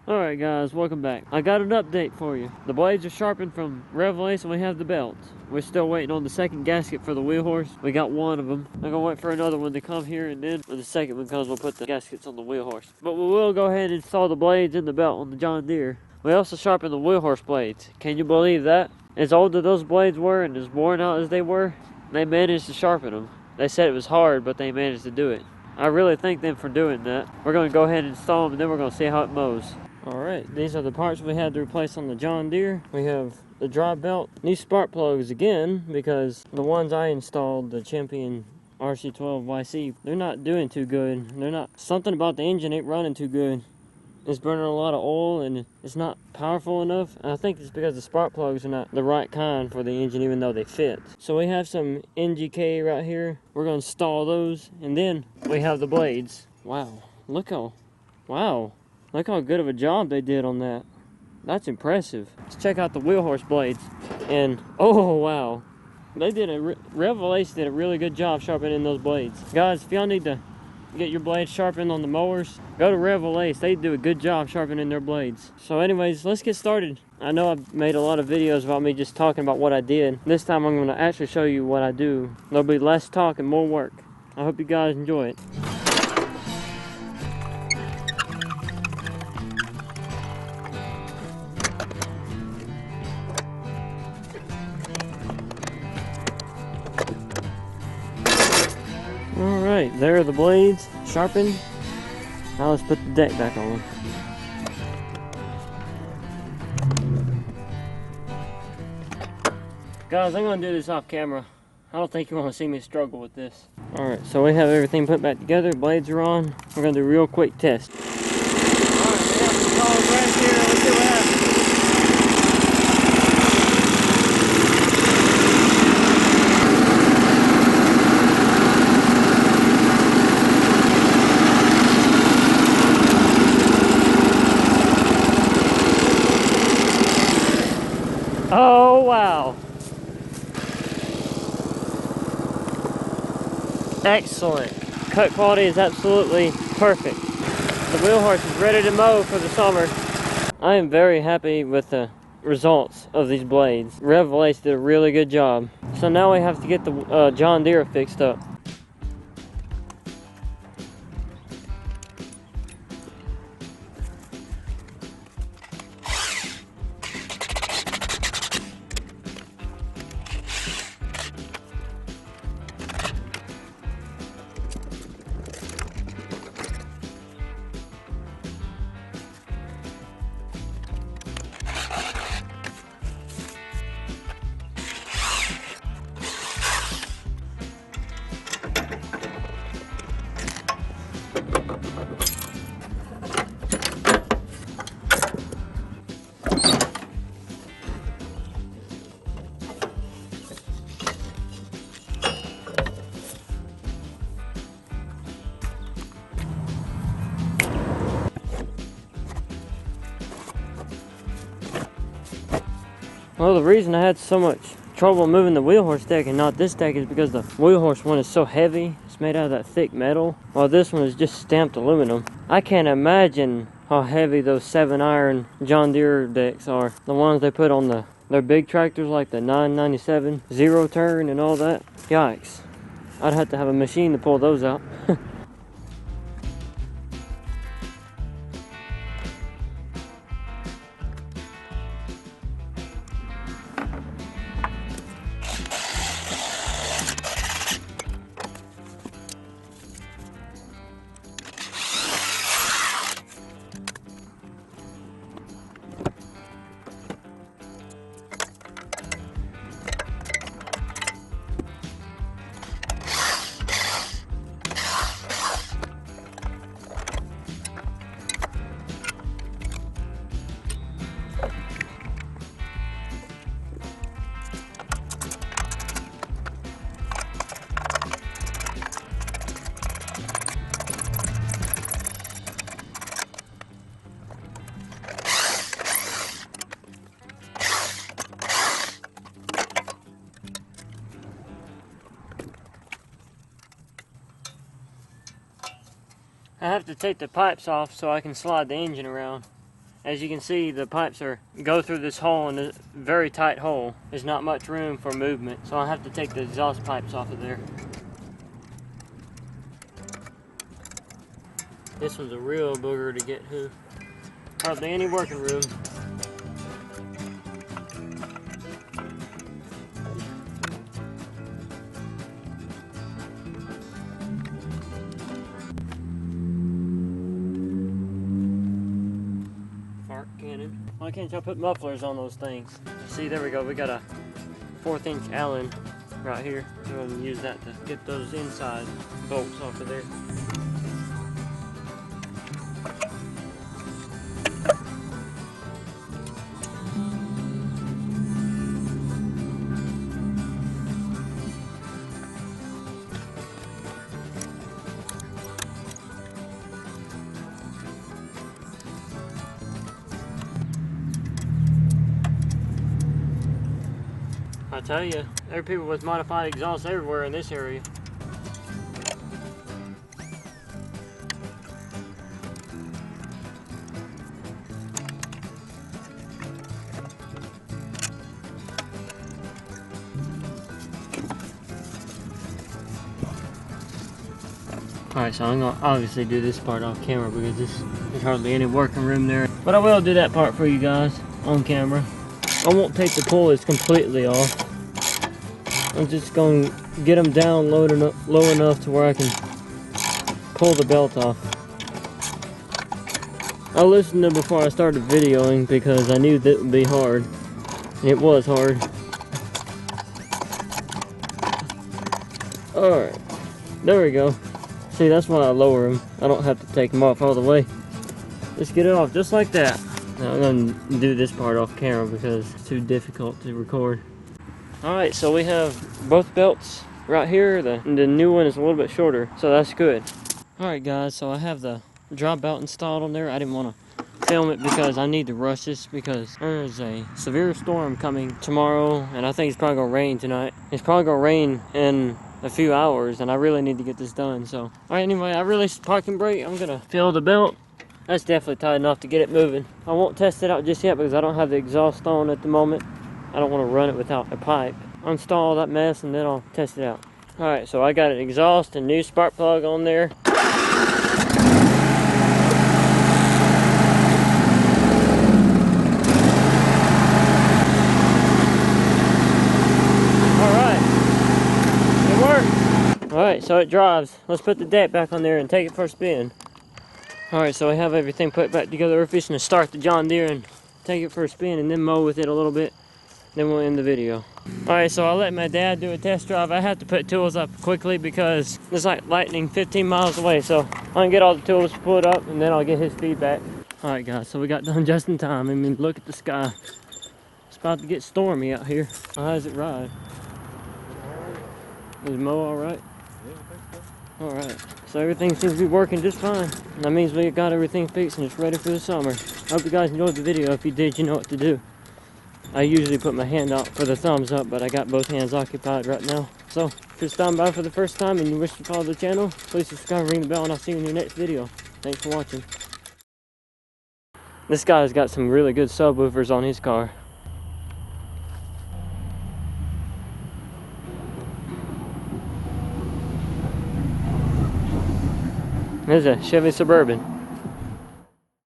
Alright guys, welcome back. I got an update for you. The blades are sharpened from Revell Ace and we have the belt. We're still waiting on the second gasket for the wheel horse. We got one of them. I'm gonna wait for another one to come here, and then when the second one comes, we'll put the gaskets on the wheel horse. But we will go ahead and install the blades in the belt on the John Deere. We also sharpened the wheel horse blades. Can you believe that? As old as those blades were and as worn out as they were, they managed to sharpen them. They said it was hard, but they managed to do it. I really thank them for doing that. We're going to go ahead and install them, and then we're going to see how it mows. Alright, these are the parts we had to replace on the John Deere. We have the drive belt, new spark plugs again, because the ones I installed, the Champion RC12YC, they're not doing too good. Something about the engine ain't running too good. It's burning a lot of oil and it's not powerful enough. And I think it's because the spark plugs are not the right kind for the engine, even though they fit. So we have some NGK right here. We're going to install those, and then we have the blades. Wow, look how good of a job they did on that. That's impressive. Let's check out the wheel horse blades. And oh wow, Revell Ace did a really good job sharpening those blades. Guys, if y'all need to get your blades sharpened on the mowers, go to Revell Ace. They do a good job sharpening their blades. So anyways, let's get started. I know I've made a lot of videos about me just talking about what I did. This time I'm going to actually show you what I do. There'll be less talk and more work. I hope you guys enjoy it. Alright, there are the blades sharpened. Now let's put the deck back on. Guys, I'm going to do this off camera. I don't think you want to see me struggle with this. Alright, so we have everything put back together. Blades are on. We're going to do a real quick test. Alright, we have some solid brass here. Let's see what happens. Oh wow. Excellent. Cut quality is absolutely perfect. The wheel horse is ready to mow for the summer. I am very happy with the results of these blades. Revell Ace did a really good job. So now we have to get the John Deere fixed up. Well, the reason I had so much trouble moving the wheel horse deck and not this deck is because the wheel horse one is so heavy. It's made out of that thick metal, while this one is just stamped aluminum. I can't imagine how heavy those 7-iron John Deere decks are. The ones they put on their big tractors like the 997 zero turn and all that. Yikes. I'd have to have a machine to pull those out. I have to take the pipes off so I can slide the engine around. As you can see, the pipes go through this hole, and a very tight hole. There's not much room for movement, so I'll have to take the exhaust pipes off of there. This one's a real booger to get to. Hardly any working room. Fart cannon. Why can't y'all put mufflers on those things? See, there we go. We got a 1/4 inch Allen right here. We're going to use that to get those inside bolts off of there. I tell you, there are people with modified exhausts everywhere in this area. Alright, so I'm gonna obviously do this part off camera because there's hardly any working room there. But I will do that part for you guys on camera. I won't take the pulley completely off. I'm just going to get them down low enough to where I can pull the belt off. I listened to it before I started videoing because I knew that would be hard. And it was hard. Alright, there we go. See, that's why I lower them. I don't have to take them off all the way. Just get it off just like that. Now I'm going to do this part off camera because it's too difficult to record. Alright, so we have both belts right here. The new one is a little bit shorter, so that's good. Alright guys, so I have the drop belt installed on there. I didn't want to film it because I need to rush this because there's a severe storm coming tomorrow, and I think it's probably going to rain tonight. It's probably going to rain in a few hours, and I really need to get this done. So, alright, anyway, I released the parking brake. I'm going to fill the belt. That's definitely tight enough to get it moving. I won't test it out just yet because I don't have the exhaust on at the moment. I don't want to run it without a pipe. Install that mess and then I'll test it out. Alright, so I got an exhaust and new spark plug on there. Alright, it worked. Alright, so it drives. Let's put the deck back on there and take it for a spin. Alright, so I have everything put back together. We're fixing to start the John Deere and take it for a spin and then mow with it a little bit. Then we'll end the video. Alright, so I'll let my dad do a test drive. I have to put tools up quickly because it's like lightning 15 miles away. So I can get all the tools put up and then I'll get his feedback. Alright guys, so we got done just in time. I mean, look at the sky. It's about to get stormy out here. How does it ride? Is mow alright? Alright, so everything seems to be working just fine. That means we got everything fixed and it's ready for the summer. I hope you guys enjoyed the video. If you did, you know what to do. I usually put my hand out for the thumbs up, but I got both hands occupied right now. So, if you're stopping by for the first time and you wish to follow the channel, please subscribe and ring the bell, and I'll see you in your next video. Thanks for watching. This guy's got some really good subwoofers on his car. There's a Chevy Suburban.